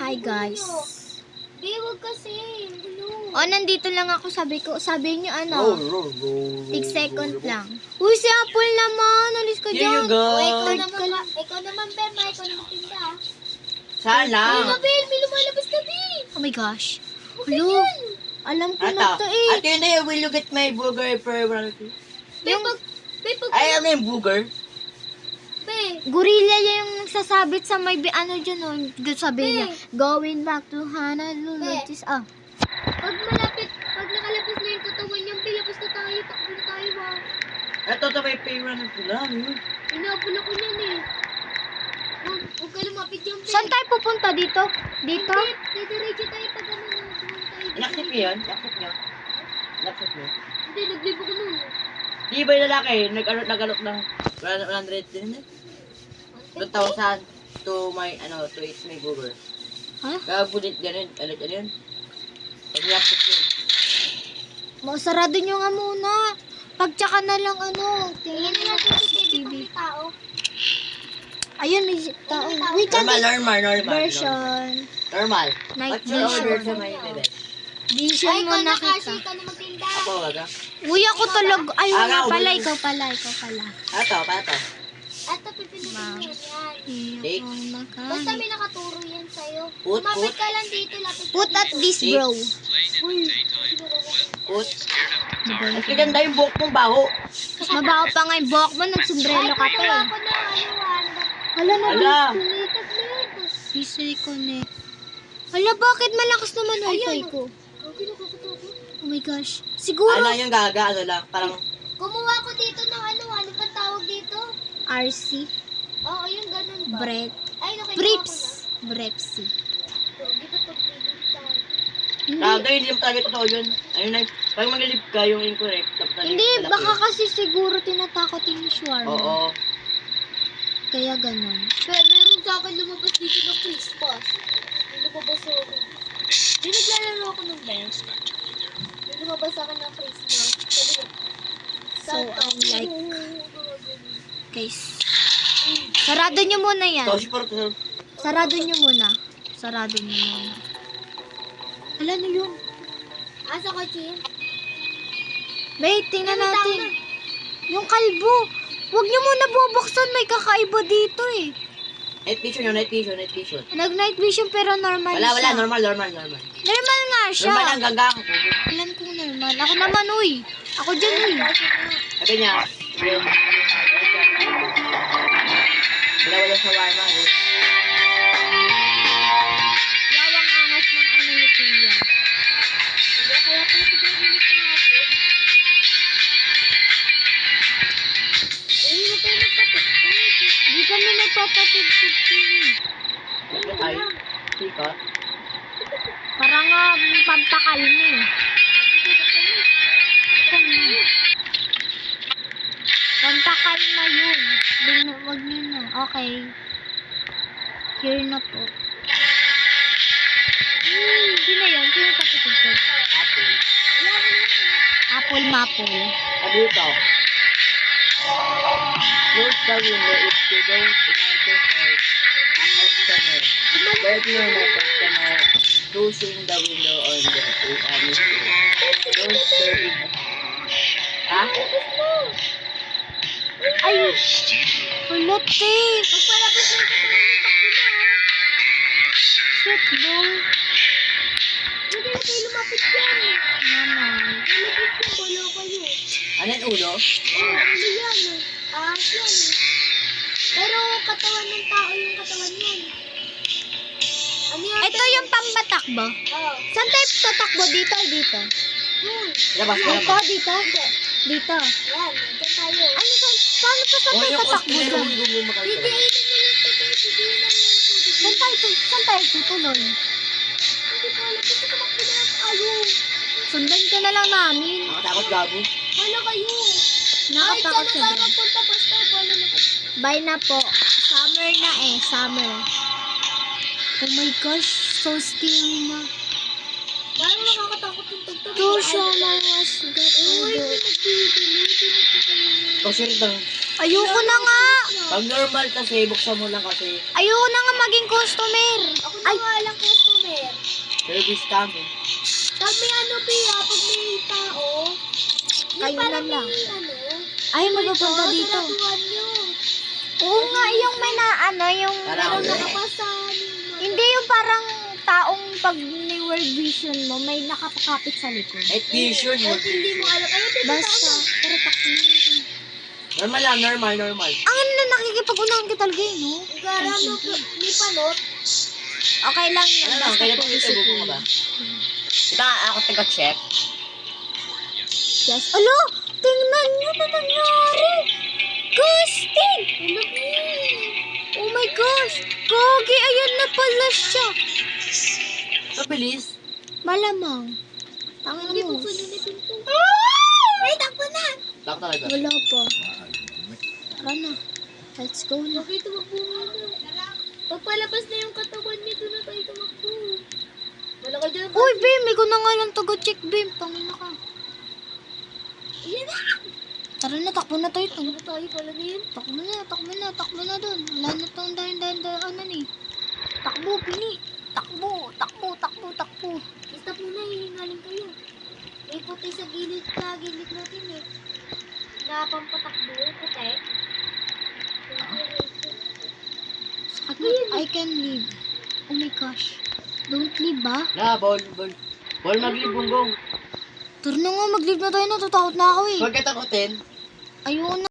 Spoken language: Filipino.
Hi guys. Di, wag kasi. Ano? O, nandito lang ako. Sabi niyo ano? Tig second lang. Uy, si Apple naman. Alis ka Here dyan. you go. Ikaw naman, Berma. Ikaw naman tinda. Sana. Bel, may lumalabas na, Bel. Oh my gosh. Hello. Alam ko na Ito. to eh. At yun na yun, will you get my burger for 150? Yung Ay, ano yung burger? gorilla yung nagsasabit sa may ano dyan o. Sabi niya, going back to Honolulu. Ah. Pag nakalabas na yung katawan niyang, Bel, labas na tayo. Takbo na tayo, ba? Ito to may pay 150 lang. Inapula ko niyan eh. Huwag ka lumapit yung, Bel. Saan tayo pupunta dito? Dito? Didiretso tayo pag ano na. Inaccept niyo yun? Inaccept niyo? Inaccept niyo? Hindi, naglibo ko nun. Di ba yung lalaki? Nag-alok ng 100 din eh? 2,000 to my, to eat my burger. Ha? Kaya bulit ganun, ano yun? Pag inaccept yun. Sarado nyo nga muna. Pagtsaka na lang ano. Tingnan na natin sa TV kung may tao. Ayun, may tao. Wait, Normal. version. Normal. Night What's your order vision. sa my bebe? Vision Ay, mo ikaw na kasi, nakita. ikaw na magtinda. Ako, waga. Uy, ako talaga. Ay, Ah, nga nga, pala. ubus. Ikaw pala. Pato. Ato, pipindutin mo yan. Take. Basta may nakaturo yan sa'yo. Put. Lumapit ka lang dito, lapit Put ka at this, bro. Put. Mas kaganda yung buhok mong baho. Mabaho pa nga yung buhok mo. Nagsombrero ka pa eh. Ako na, ano, Hala na, Ala. disconnect. Hala, bakit malakas naman wifi ko? Oh my gosh. Siguro, Ano yung gaga, lang. Parang, Kumuha ko dito ng ano pa tawag dito? RC, Oo, yung ganun ba? Brett, Ay, nakikinig Brips, Brepsi. Di ba ito Hindi, gaga, hindi yung talaga totoo yun. Ayun na, pag maglilip ka yung incorrect, tapos hindi, baka kasi siguro tinatakot yung shawarma. Oo. Kaya ganun. Pero meron sa akin lumabas dito ng Christmas. May lumabas ako. Di naglalaro ako ng best. May lumabas sa akin ng Christmas. So, I'm like, guys, sarado nyo muna yan. Toshi por to. Sarado nyo muna. Hala na yun. Asa ko, Chin? Wait, tingnan natin. Yung kalbo. Huwag nyo muna bubuksan. May kakaiba dito eh. Night vision. Nag-night vision pero normal Wala, siya. normal. Normal nga siya. Normal ang gagang. Alam kong normal. Ako naman, uy. Ako dyan, uy. Sabi niya, wala sa warma. Yawang angas ng ano ni Kuya. Kaya pala sobrang init na ako. Hindi tayo nagpapatid. Di kami nagpapatid-tid. Ay, sika. Parang nga pantakal mo eh. Pantakal na yun. Wag nyo na. Okay. Here na po. Sino yun? Sino papatid-tid? Apple. Apple maple. Ano ito? Close the window if you don't want to hurt a customer. Partner my customer closing the window on the don't serve it. Ha? Ay! Ulit eh! Pagpalabas na ito, takbo na ha. Shit, bro. Hindi na kayo lumapit dyan. Naman. Lumapit yung bolo kayo. Ano yung ulo? Ano yan? Ahas yan. Pero katawan ng tao yung katawan yan. Ano yan? Ito yung pampatakbo. Oo. Saan tayo tatakbo? Dito o dito? Yun. Labas ka Ito, naman. dito? Dito. Yan. Diyan tayo. Ano paano to saan tayo tatakbo dyan? Hindi, ayun na lang ito. Hindi na lang Saan tayo tutuloy? Hindi ko alam. Kasi tumakbo na lang tayo. Sundan ka na lang namin. Nakatakot gago. Wala kayo. Nakatakot Ay, siya saan na dyan. tayo magpunta? Basta, wala na kayo. Bye na po. Summer na eh. Summer. Oh my gosh. So steamy na. Parang nakakatakot yung tugtog. To show my was got Uy, to hindi nagpipili. Hindi nagpipili. Toshi rin Ayoko na nga. Pag normal kasi, buksan mo lang kasi. Ayoko na nga maging customer. Ako na nga lang customer. Service kami. Pag may ano, Pia, pag may tao, yung Kayo parang na lang. may ano, Ay, magpapunta dito. saratuhan nyo. Oo nga, yung may na ano, yung... Parang Nakapasan. Hindi yung parang taong pag may world vision mo, may nakapakapit sa likod. night vision. Kahit hindi mo alam. Ayun, Pia, Basta, pero takbo na natin. Normal lang, normal. Ang ano na nakikipag-unahan ka talaga eh, no? Ang gara mo, may panot. Okay lang yun. Ano lang, basta kaya po pag ito, isipin. buko ka ba? Kita ako taga-check. Yes. Alo! Tingnan nyo na nangyari! Ghosting! Oh my gosh! Gogi, ayan na pala siya! Mabilis. Malamang. Tanga Hindi mo. buksan yun yung pinto. Ay, takbo na! Lock talaga. Wala pa. Tara na. Let's go na. Okay, tumakbo na. Pag palabas na yung katawan niya, doon na tayo tumakbo. Wala ka dyan. Uy, Bim! May ko na nga lang taga-check, Bim. Tangin na ka. Yan na! Tara na, takbo na tayo. Ano tayo pala na yun? Takbo na dun. Wala na tong ano ni. Takbo, pili. Takbo. Basta po na, hihingaling kayo. May puti sa gilid natin eh. Na pampatakbo, puti. Sakat na, I can leave. Oh my gosh. Don't leave, ba? Na, ball. Ball maglibong gong. Tara na nga, mag-leave na tayo. Natatakot na ako eh. Huwag katakutin. Ayoko na.